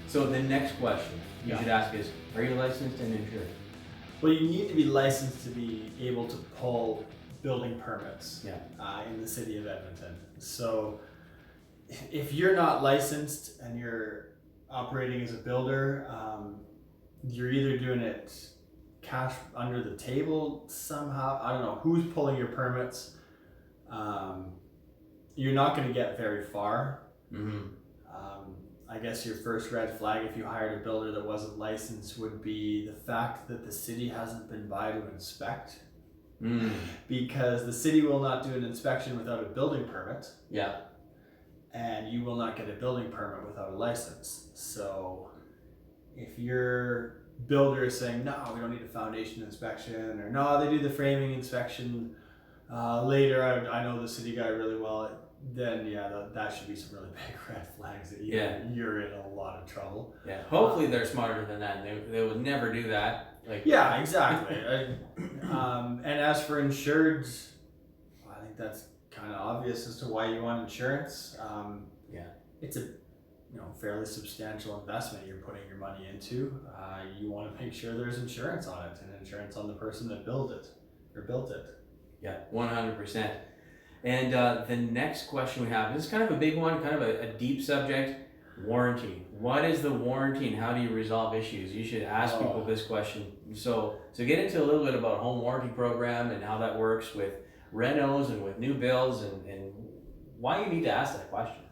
So the next question you should ask is, are you licensed and insured? Well, you need to be licensed to be able to pull building permits in the city of Edmonton. So if you're not licensed and you're operating as a builder, you're either doing it cash under the table somehow. I don't know who's pulling your permits. You're not going to get very far. I guess your first red flag if you hired a builder that wasn't licensed would be the fact that the city hasn't been by to inspect. Because the city will not do an inspection without a building permit. Yeah. And you will not get a building permit without a license. So if your builder is saying, no, we don't need a foundation inspection, or no, they do the framing inspection later, I know the city guy really well, then that should be some really big red flags that you're in a lot of trouble. Yeah. Hopefully they're smarter than that. They would never do that. Yeah, exactly. And as for insureds, I think that's kind of obvious as to why you want insurance. It's a fairly substantial investment you're putting your money into. You want to make sure there's insurance on it, and insurance on the person that built it. Yeah, 100%. And the next question we have, this is kind of a big one, kind of a deep subject, warranty. What is the warranty and how do you resolve issues? You should ask people this question. So get into a little bit about home warranty program and how that works with renos and with new builds and why you need to ask that question.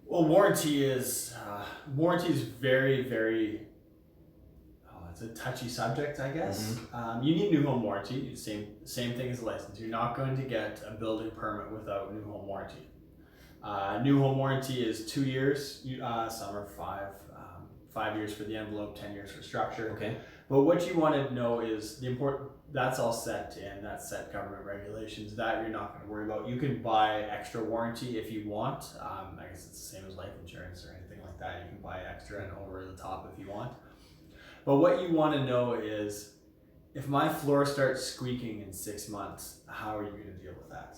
Well, warranty is very, very, it's a touchy subject, I guess. You need new home warranty, same thing as a license. You're not going to get a building permit without new home warranty. New home warranty is 2 years, some are 5 years for the envelope, 10 years for structure. Okay. But what you want to know is that's all set in, that's set government regulations, that you're not going to worry about. You can buy extra warranty if you want. I guess it's the same as life insurance or anything like that. You can buy extra and over the top if you want. But what you want to know is, if my floor starts squeaking in 6 months, how are you going to deal with that?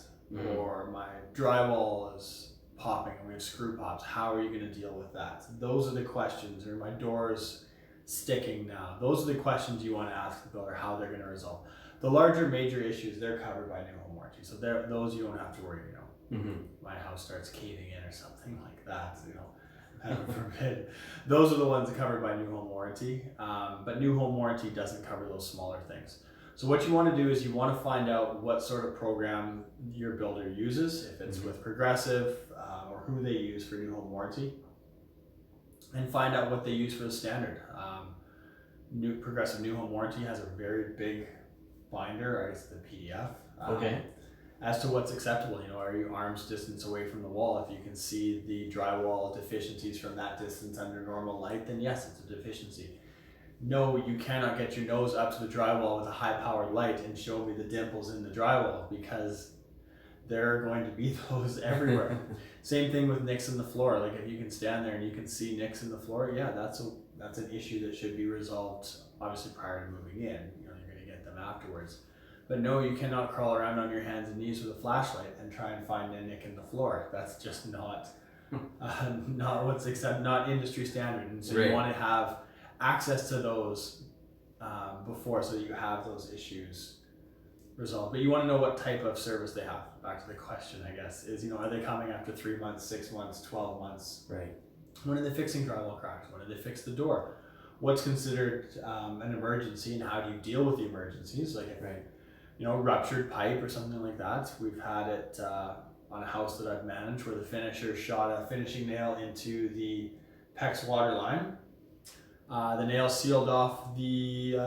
Or my drywall is popping and we have screw pops, how are you going to deal with that? Those are the questions. Or my door's sticking now. Those are the questions you want to ask the builder, how they're going to resolve. The larger major issues, they're covered by new home warranty. So those you don't have to worry, my house starts caving in or something like that, heaven forbid. Those are the ones covered by new home warranty. But new home warranty doesn't cover those smaller things. So what you want to do is you want to find out what sort of program your builder uses, if it's with Progressive or who they use for new home warranty, and find out what they use for the standard. Progressive New Home Warranty has a very big binder, I guess the PDF, as to what's acceptable. Are you arm's distance away from the wall? If you can see the drywall deficiencies from that distance under normal light, then yes, it's a deficiency. No, you cannot get your nose up to the drywall with a high-powered light and show me the dimples in the drywall, because there are going to be those everywhere. Same thing with nicks in the floor. Like, if you can stand there and you can see nicks in the floor, that's an issue that should be resolved obviously prior to moving in. You're going to get them afterwards. But no, you cannot crawl around on your hands and knees with a flashlight and try and find a nick in the floor. That's just not what's not industry standard. And so you want to have access to those before, so that you have those issues resolved. But you want to know what type of service they have. Back to the question, I guess, is, are they coming after 3 months, 6 months, 12 months? Right. When are they fixing drywall cracks? When do they fix the door? What's considered an emergency, and how do you deal with the emergencies? Like, ruptured pipe or something like that. We've had it on a house that I've managed where the finisher shot a finishing nail into the PEX water line. The nail sealed off the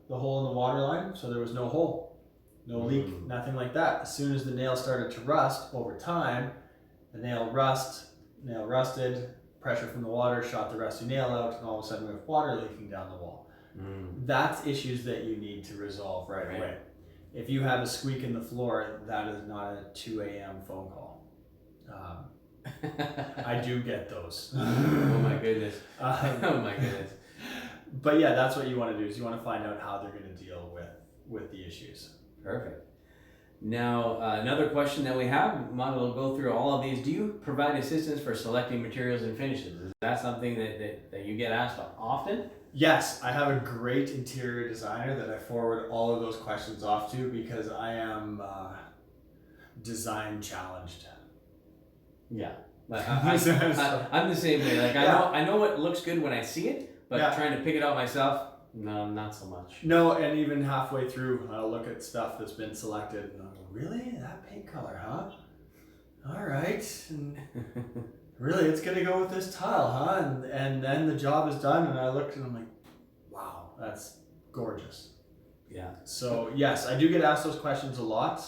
hole in the water line, so there was no hole, no leak, nothing like that. As soon as the nail started to rust over time, the nail rusted, pressure from the water shot the rusty nail out, and all of a sudden we have water leaking down the wall. That's issues that you need to resolve right away. If you have a squeak in the floor, that is not a 2 a.m. phone call. I do get those. Oh my goodness. But yeah, that's what you want to do, is you want to find out how they're going to deal with the issues. Perfect. Now, another question that we have, we'll go through all of these. Do you provide assistance for selecting materials and finishes? Is that something that you get asked often? Yes, I have a great interior designer that I forward all of those questions off to because I am design challenged. Yeah. I'm the same way. Like I know what looks good when I see it, but trying to pick it out myself, no, not so much. No, and even halfway through, I'll look at stuff that's been selected and I'll go, really? That paint color, huh? All right. And really, it's going to go with this tile, huh? And then the job is done and I looked and I'm like, wow, that's gorgeous. Yeah. So yes, I do get asked those questions a lot.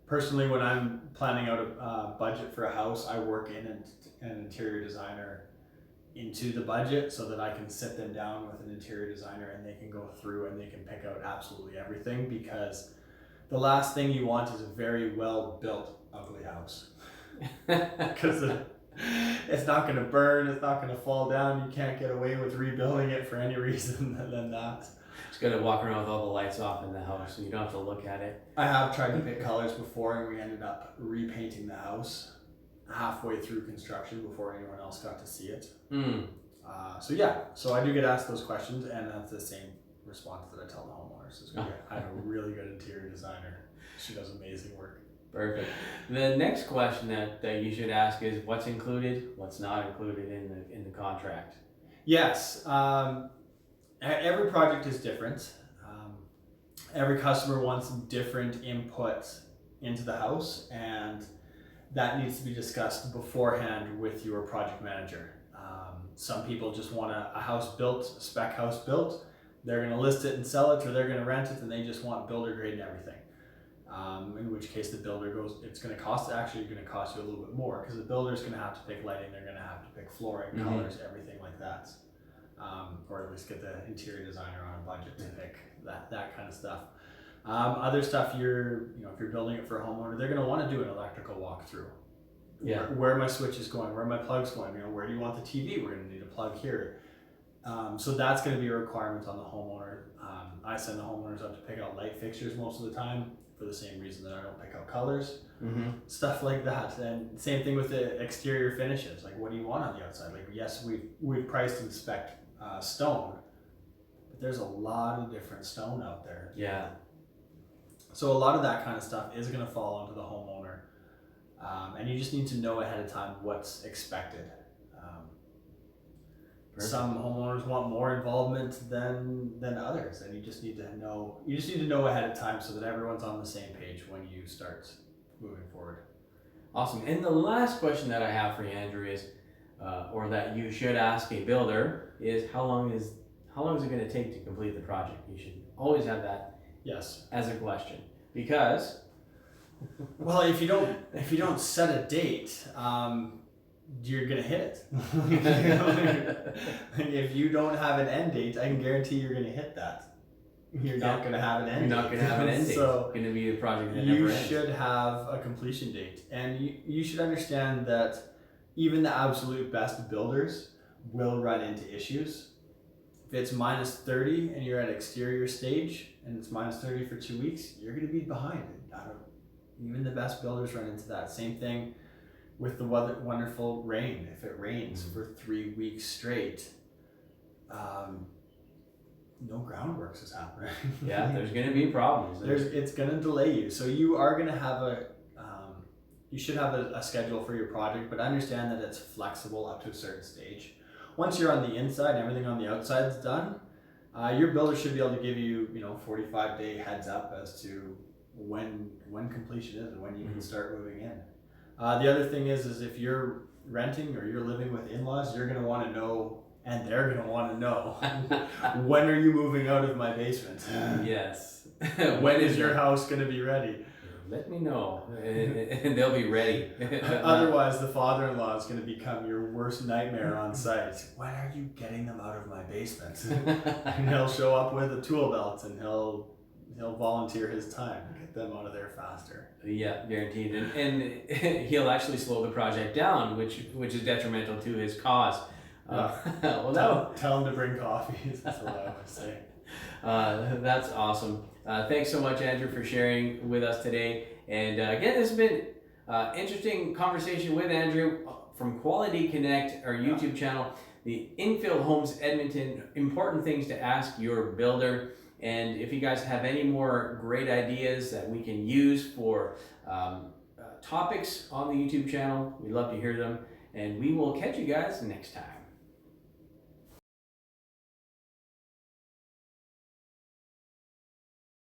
Personally, when I'm planning out a budget for a house, I work in an interior designer into the budget so that I can sit them down with an interior designer and they can go through and they can pick out absolutely everything, because the last thing you want is a very well built ugly house. Because it's not going to burn, it's not going to fall down, you can't get away with rebuilding it for any reason than that. Just gotta walk around with all the lights off in the house so you don't have to look at it. I have tried to pick colors before and we ended up repainting the house halfway through construction before anyone else got to see it. So I do get asked those questions, and that's the same response that I tell the homeowners. Is I have a really good interior designer. She does amazing work. Perfect. The next question that you should ask is what's included, what's not included in the contract. Yes. Every project is different. Every customer wants different input into the house, and that needs to be discussed beforehand with your project manager. Some people just want a house built, spec house built. They're going to list it and sell it, or they're going to rent it and they just want builder grade and everything. In which case the builder goes, it's going to cost you a little bit more, because the builder's going to have to pick lighting, they're going to have to pick flooring, colors, everything like that. Or at least get the interior designer on a budget to pick that kind of stuff. Other stuff, if you're building it for a homeowner, they're going to want to do an electrical walkthrough. Yeah. Where are my switches going? Where are my plugs going? Where do you want the TV? We're going to need a plug here. So that's going to be a requirement on the homeowner. I send the homeowners out to pick out light fixtures most of the time, for the same reason that I don't pick out colors. Stuff like that. And same thing with the exterior finishes. Like, what do you want on the outside? Like, yes, we've priced and spec'd stone, but there's a lot of different stone out there. Yeah. So a lot of that kind of stuff is going to fall onto the homeowner, and you just need to know ahead of time what's expected. Some homeowners want more involvement than others, and you just need to know ahead of time so that everyone's on the same page when you start moving forward. Awesome. And the last question that I have for you, Andrew, is or that you should ask a builder is how long is it going to take to complete the project? You should always have that as a question, because well, if you don't set a date, you're gonna hit it. If you don't have an end date, I can guarantee you're gonna hit that. You're not gonna have an end date. You're not gonna have an end date. So it's gonna be a project that never ends. You should have a completion date, and you should understand that even the absolute best builders will run into issues. If it's minus 30 and you're at exterior stage and it's minus 30 for 2 weeks, you're going to be behind. Even the best builders run into that. Same thing with the wonderful rain. If it rains for 3 weeks straight, no groundworks is happening. Yeah, there's going to be problems. It's going to delay you. So you are going to have you should have a schedule for your project, but understand that it's flexible up to a certain stage. Once you're on the inside, everything on the outside is done, your builder should be able to give you 45-day heads up as to when completion is and when you can start moving in. The other thing is if you're renting or you're living with in-laws, you're going to want to know, and they're going to want to know, when are you moving out of my basement? Yes. When is your house going to be ready? Let me know, and they'll be ready. Otherwise, the father-in-law is going to become your worst nightmare on site. When are you getting them out of my basement? And he'll show up with a tool belt, and he'll volunteer his time to get them out of there faster. Yeah, guaranteed. And he'll actually slow the project down, which is detrimental to his cause. Well, tell him to bring coffee. That's what I always say. That's awesome. Thanks so much, Andrew, for sharing with us today. And again, this has been interesting conversation with Andrew from Quality Connect, our YouTube channel, the Infill Homes Edmonton, important things to ask your builder. And if you guys have any more great ideas that we can use for topics on the YouTube channel, we'd love to hear them. And we will catch you guys next time.